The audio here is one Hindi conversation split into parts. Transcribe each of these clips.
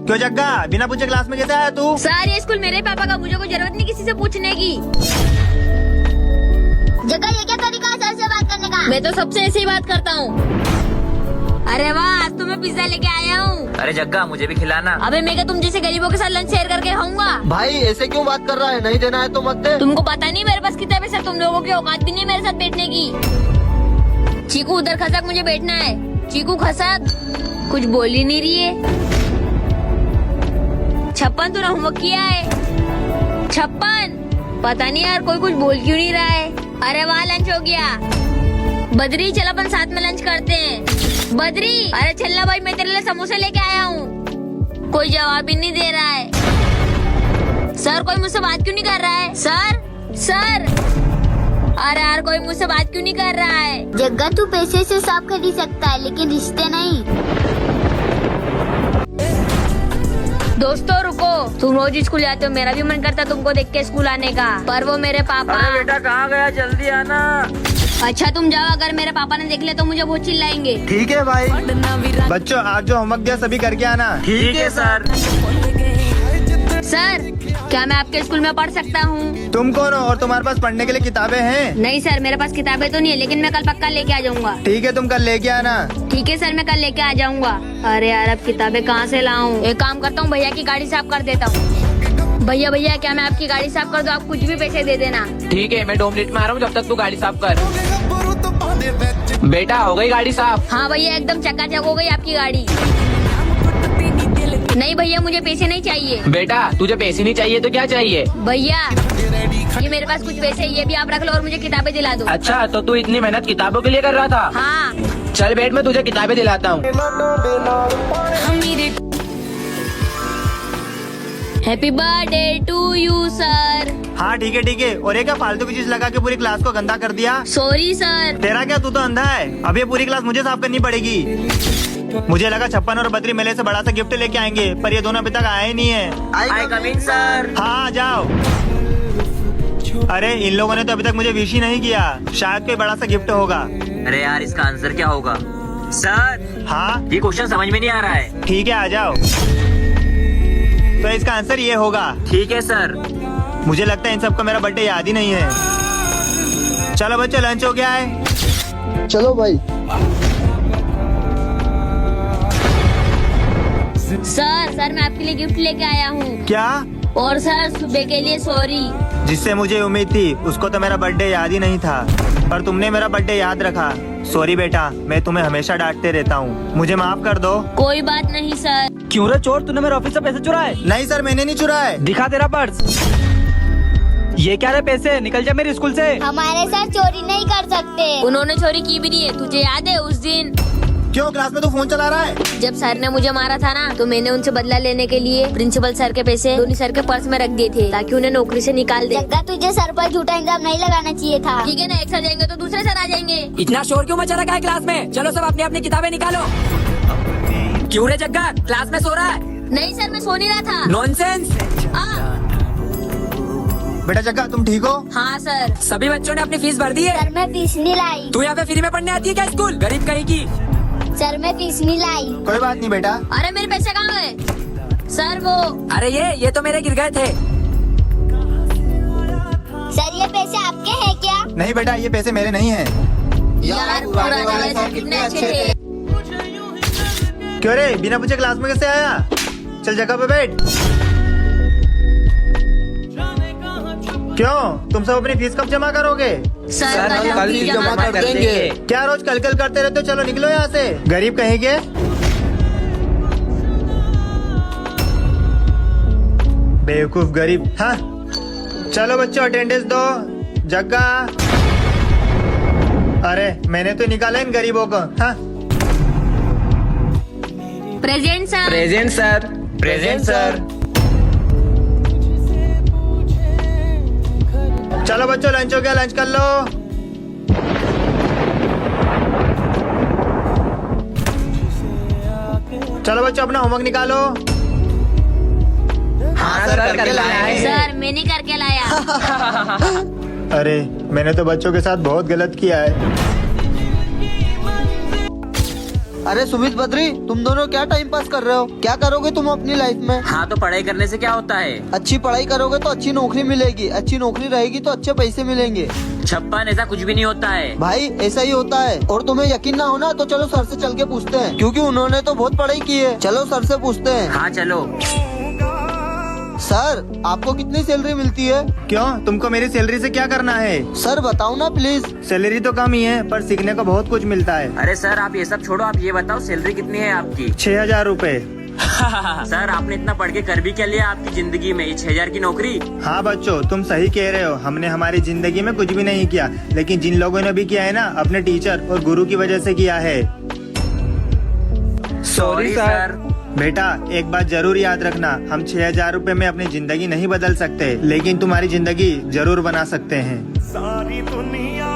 क्यों जग्गा, बिना पूछे क्लास में कैसे आया तू? सर ये स्कूल मेरे पापा का, मुझे कोई जरूरत नहीं किसी से पूछने की। जग्गा ये क्या तरीका है सर से बात करने का? मैं तो सबसे ऐसे ही बात करता हूँ। अरे वाह, आज तो मैं पिज्जा लेके आया हूँ। अरे जग्गा मुझे भी खिलाना। अबे मैं क्या तुम जैसे गरीबों के साथ लंच शेयर करके खाऊंगा? भाई ऐसे क्यों बात कर रहा है? नहीं देना है तो मत दे। तुमको पता नहीं मेरे पास कितने पैसे, तुम लोगों की औकात भी नहीं मेरे साथ बैठने की। चीकू उधर खसक, मुझे बैठना है। चीकू खसक, कुछ बोल ही नहीं रही है। 56 तूने होमवर्क किया है? 56? पता नहीं यार, कोई कुछ बोल क्यों नहीं रहा है। अरे वाह, लंच हो गया। बद्री चल अपन साथ में लंच करते हैं। बद्री, अरे चलना भाई, मैं तेरे लिए समोसे लेके आया हूँ। कोई जवाब ही नहीं दे रहा है। सर कोई मुझसे बात क्यों नहीं कर रहा है? सर अरे यार, कोई मुझसे बात क्यों नहीं कर रहा है? जग्गा तू पैसे से सब खरीद सकता है लेकिन रिश्ते नहीं। दोस्तों रुको, तुम रोज स्कूल जाते हो, मेरा भी मन करता तुमको देख के स्कूल आने का, पर वो मेरे पापा। अरे बेटा कहाँ गया, जल्दी आना। अच्छा तुम जाओ, अगर मेरे पापा ने देख लिया तो मुझे बहुत चिल्लाएंगे। ठीक है भाई। बच्चों आज जो होमवर्क दिया सभी करके आना। ठीक है सर। सर क्या मैं आपके स्कूल में पढ़ सकता हूँ? तुम कौन हो और तुम्हारे पास पढ़ने के लिए किताबें हैं? नहीं सर, मेरे पास किताबें तो नहीं है, लेकिन मैं कल पक्का लेके आ जाऊंगा। ठीक है, तुम कल लेके आना। ठीक है सर, मैं कल लेके आ जाऊंगा। अरे यार, अब किताबें कहाँ से लाऊं? एक काम करता हूँ, भैया की गाड़ी साफ कर देता हूँ। भैया क्या मैं आपकी गाड़ी साफ कर दूं? आप कुछ भी पैसे दे देना। ठीक है, मैं 2 मिनट में आ रहा हूँ, जब तक तू गाड़ी साफ कर। बेटा हो गई गाड़ी साफ? हाँ भैया, एकदम चकाचक हो गई आपकी गाड़ी। नहीं भैया, मुझे पैसे नहीं चाहिए। बेटा तुझे पैसे नहीं चाहिए तो क्या चाहिए? भैया ये मेरे पास कुछ पैसे, ये भी आप रख लो और मुझे किताबें दिला दो। अच्छा तो तू इतनी मेहनत किताबों के लिए कर रहा था? हाँ। चल बैठ, मैं तुझे किताबें दिलाता हूँ। Happy birthday to you sir. हाँ ठीक है। और ये क्या फालतू की चीज लगा के पूरी क्लास को गंदा कर दिया? Sorry sir. तेरा क्या, तू तो अंधा है? अब ये पूरी क्लास मुझे साफ करनी पड़ेगी। मुझे लगा 56 और बद्री मेले से बड़ा सा गिफ्ट लेके आएंगे, पर ये दोनों अभी तक आए ही नहीं है। आई कम इन सर। हाँ जाओ। अरे इन लोगों ने तो अभी तक मुझे विश ही नहीं किया, शायद कोई बड़ा सा गिफ्ट होगा। अरे यार, इसका आंसर क्या होगा? सर हाँ ये क्वेश्चन समझ में नहीं आ रहा है। ठीक है, आ जाओ। तो इसका आंसर ये होगा। ठीक है सर। मुझे लगता है इन सबको मेरा बर्थडे याद ही नहीं है। चलो बच्चों, लंच हो गया है। चलो भाई। सर मैं आपके लिए गिफ्ट लेके आया हूँ। क्या? और सर सुबह के लिए सॉरी। जिससे मुझे उम्मीद थी उसको तो मेरा बर्थडे याद ही नहीं था, पर तुमने मेरा बर्थडे याद रखा। सॉरी बेटा, मैं तुम्हें हमेशा डांटते रहता हूँ, मुझे माफ कर दो। कोई बात नहीं सर। क्यों रे चोर, तूने मेरे ऑफिस से पैसे चुराए? नहीं सर, मैंने नहीं चुराए। दिखा तेरा पर्स। ये क्या रे पैसे, निकल जा मेरे स्कूल से। हमारे सर चोरी नहीं कर सकते। उन्होंने चोरी की भी नहीं है, तुझे याद है उस दिन क्यों क्लास में तू फोन चला रहा है? जब सर ने मुझे मारा था ना, तो मैंने उनसे बदला लेने के लिए प्रिंसिपल सर के पैसे धोनी सर के पर्स में रख दिए थे, ताकि उन्हें नौकरी से निकाल दे। जग्गा तुझे सर पर झूठा इल्जाम नहीं लगाना चाहिए था। ठीक है ना, एक सर जाएंगे तो दूसरे सर आ जाएंगे। इतना शोर क्यों मचा रखा है क्लास में? चलो सब अपनी अपनी किताबें निकालो। क्यों रे जग्गा, क्लास में सो रहा है? नहीं सर, मैं सो नहीं रहा था। नॉनसेंस। बेटा जग्गा, तुम ठीक हो? हाँ सर। सभी बच्चों ने अपनी फीस भर दी है? सर मैं फीस नहीं लाई। तू यहाँ पे फ्री में पढ़ने आती है क्या स्कूल, गरीब कहीं की? सर मैं फीस नहीं लाई। कोई बात नहीं बेटा। अरे मेरे पैसे कहाँ गए? सर वो। अरे ये तो मेरे गिर गए थे। सर ये पैसे आपके हैं क्या? नहीं बेटा, ये पैसे मेरे नहीं हैं। यार पुराने वाले सर कितने अच्छे थे। क्यों रे, बिना पूछे क्लास में कैसे आया? चल जगह पे बैठ। क्यों, तुम सब अपनी फीस कब जमा करोगे? सर कल ही जमा कर देंगे। क्या रोज कल करते रहते हो? चलो निकलो यहाँ से, गरीब कहेंगे। बेवकूफ गरीब। हाँ चलो बच्चों, अटेंडेंस दो। जग्गा, अरे मैंने तो निकाला इन गरीबों को। हाँ present sir. Present sir. Present sir. चलो बच्चों, लंच हो गया, लंच कर लो। चलो बच्चों, अपना होमवर्क निकालो। हाँ सर, करके लाया है। सर मैंने करके लाया। अरे मैंने तो बच्चों के साथ बहुत गलत किया है। अरे सुमित बद्री, तुम दोनों क्या टाइम पास कर रहे हो? क्या करोगे तुम अपनी लाइफ में? हाँ तो पढ़ाई करने से क्या होता है? अच्छी पढ़ाई करोगे तो अच्छी नौकरी मिलेगी, अच्छी नौकरी रहेगी तो अच्छे पैसे मिलेंगे। छप्पन, ऐसा कुछ भी नहीं होता है। भाई ऐसा ही होता है, और तुम्हें यकीन ना हो ना तो चलो सर से चल के पूछते हैं, क्योंकि उन्होंने तो बहुत पढ़ाई की है। चलो सर से पूछते हैं। हाँ चलो। सर आपको कितनी सैलरी मिलती है? क्यों, तुमको मेरी सैलरी से क्या करना है? सर बताओ ना प्लीज। सैलरी तो कम ही है, पर सीखने को बहुत कुछ मिलता है। अरे सर आप ये सब छोड़ो, आप ये बताओ सैलरी कितनी है आपकी? 6,000 रूपए। सर आपने इतना पढ़ के कर भी क्या लिया आपकी जिंदगी में? 6,000 की नौकरी? हाँ बच्चों, तुम सही कह रहे हो, हमने हमारी जिंदगी में कुछ भी नहीं किया, लेकिन जिन लोगों ने भी किया है ना, अपने टीचर और गुरु की वजह से किया है। Sorry sir. बेटा एक बात जरूर याद रखना, हम 6,000 रूपए में अपनी जिंदगी नहीं बदल सकते, लेकिन तुम्हारी जिंदगी जरूर बना सकते हैं। सारी दुनिया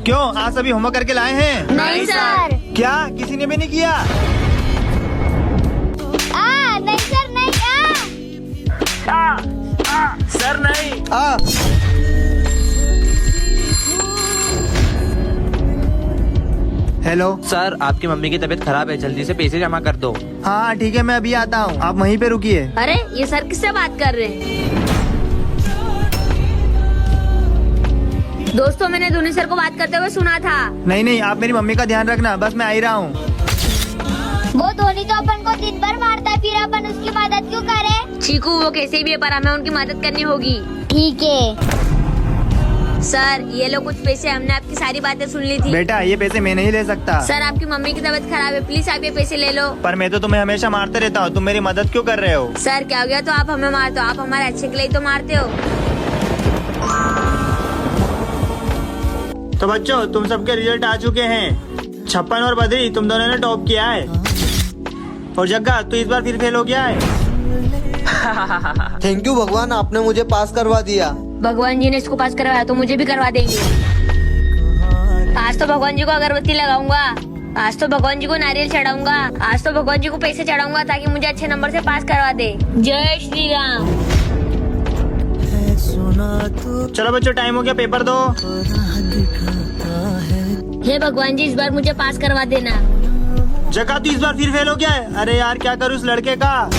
क्यों, आज सभी होमवर्क करके लाए हैं? नहीं सर। क्या, किसी ने भी नहीं किया? नहीं सर, नहीं। सर नहीं। हेलो सर, आपकी मम्मी की तबीयत खराब है, जल्दी से पैसे जमा कर दो। हाँ ठीक है, मैं अभी आता हूँ, आप वहीं पे रुकिए। अरे ये सर किससे बात कर रहे हैं? दोस्तों मैंने धोनी सर को बात करते हुए सुना था। नहीं नहीं, आप मेरी मम्मी का ध्यान रखना, बस मैं आ ही रहा हूँ। वो धोनी तो अपन को दिन भर मारता है, फिर अपन उसकी मदद क्यों करें? चीकू वो कैसे भी है, पर हमें उनकी मदद करनी होगी। ठीक है सर ये लो कुछ पैसे, हमने आपकी सारी बातें सुन ली थी। बेटा ये पैसे मैं नहीं ले सकता। सर आपकी मम्मी की तबीयत खराब है, प्लीज आप ये पैसे ले लो। पर मैं तो तुम्हें हमेशा मारते रहता हूँ, तुम मेरी मदद क्यों कर रहे हो? सर क्या हो गया तो आप हमें मारते हो? आप हमारे अच्छे के लिए ही तो मारते हो। तो बच्चों तुम सबके रिजल्ट आ चुके हैं। 56 और बद्री, तुम दोनों ने टॉप किया है, और जग्गा तू इस बार फिर फेल हो गया है। थैंक यू भगवान, आपने मुझे पास करवा दिया। भगवान जी ने इसको पास करवाया तो मुझे भी करवा देंगे। आज तो भगवान जी को अगरबत्ती लगाऊंगा, आज तो भगवान जी को नारियल चढ़ाऊंगा, आज तो भगवान जी को पैसे चढ़ाऊंगा ताकि मुझे अच्छे नंबर से पास करवा दे। जय श्री राम। चलो बच्चों टाइम हो गया, पेपर दो। हे भगवान जी इस बार मुझे पास करवा देना। जग्गा तू इस बार फिर फेल हो गया है। अरे यार क्या करूँ उस लड़के का।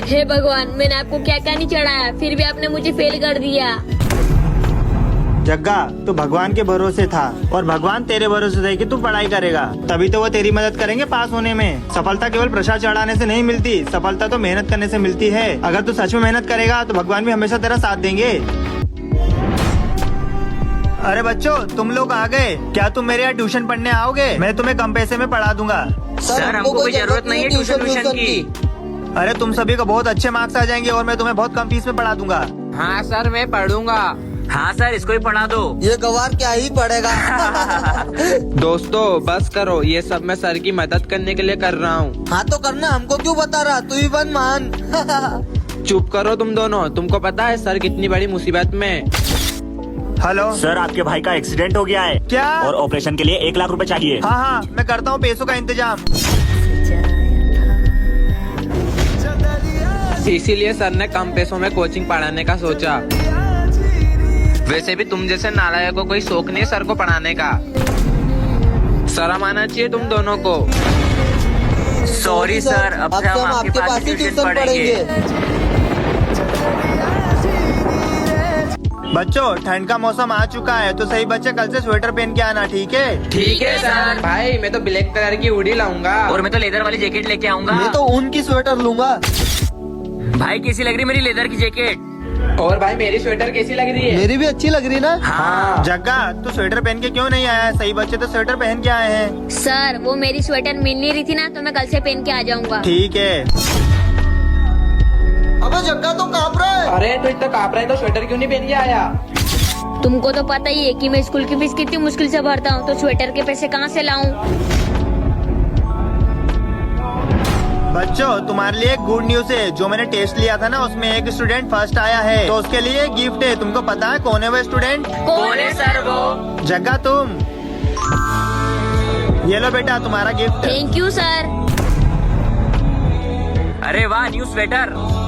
हे भगवान मैंने आपको क्या क्या नहीं चढ़ाया, फिर भी आपने मुझे फेल कर दिया। जग्गा तू भगवान के भरोसे था, और भगवान तेरे भरोसे थे कि तू पढ़ाई करेगा, तभी तो वो तेरी मदद करेंगे पास होने में। सफलता केवल प्रसाद चढ़ाने से नहीं मिलती, सफलता तो मेहनत करने से मिलती है। अगर तू सच में मेहनत करेगा तो भगवान भी हमेशा तेरा साथ देंगे। अरे बच्चों तुम लोग आ गए, क्या तुम मेरे यहाँ ट्यूशन पढ़ने आओगे? मैं तुम्हें कम पैसे में पढ़ा दूंगा। सर हमको कोई जरूरत नहीं है ट्यूशन की। अरे तुम सभी को बहुत अच्छे मार्क्स आ जाएंगे, और मैं तुम्हें बहुत कम फीस में पढ़ा दूंगा। हाँ सर मैं पढ़ूंगा। हाँ सर इसको ही पढ़ा दो। ये गवार क्या ही पड़ेगा। दोस्तों बस करो, ये सब मैं सर की मदद करने के लिए कर रहा हूँ। हाँ तो करना, हमको क्यों बता रहा, तू ही बन मान। चुप करो तुम दोनों, तुमको पता है सर कितनी बड़ी मुसीबत में। हेलो सर आपके भाई का एक्सीडेंट हो गया है। क्या? और ऑपरेशन के लिए 1 लाख रुपए चाहिए। हाँ हाँ मैं करता हूँ पैसों का इंतजाम। इसीलिए सर ने कम पैसों में कोचिंग पढ़ाने का सोचा। वैसे भी तुम जैसे नालायक को कोई शौक नहीं सर को पढ़ाने का। शर्म आना चाहिए तुम दोनों को। सॉरी सर, अब से हम आपके पास ही ट्यूशन पढ़ेंगे। बच्चों ठंड का मौसम आ चुका है, तो सही बच्चे कल से स्वेटर पहन के आना, ठीक है? ठीक है सर। भाई मैं तो ब्लैक कलर की हुडी लाऊंगा। और मैं तो लेदर वाली जैकेट लेके आऊंगा। मैं तो ऊन की स्वेटर लूंगा। भाई कैसी लग रही मेरी लेदर की जैकेट? और भाई मेरी स्वेटर कैसी लग रही है? मेरी भी अच्छी लग रही ना। हाँ। जग्गा तू स्वेटर पहन के क्यों नहीं आया है? सही बच्चे तो स्वेटर पहन के आए हैं। सर वो मेरी स्वेटर मिल नहीं रही थी ना, तो मैं कल से पहन के आ जाऊंगा। ठीक है। अबे जग्गा तो कांप रहा है। अरे तो इतना कांप रहा है तो स्वेटर क्यों नहीं पहन के आया? तुमको तो पता ही है कि मैं स्कूल की फीस कितनी मुश्किल से भरता हूँ, तो स्वेटर के पैसे कहाँ से लाऊं? बच्चों तुम्हारे लिए एक गुड न्यूज है, जो मैंने टेस्ट लिया था ना उसमें एक स्टूडेंट फर्स्ट आया है, तो उसके लिए गिफ्ट है। तुमको पता है कौन है वो स्टूडेंट? कौन है सर वो? जग्गा तुम। ये लो बेटा तुम्हारा गिफ्ट। Thank you sir. अरे वाह न्यू स्वेटर।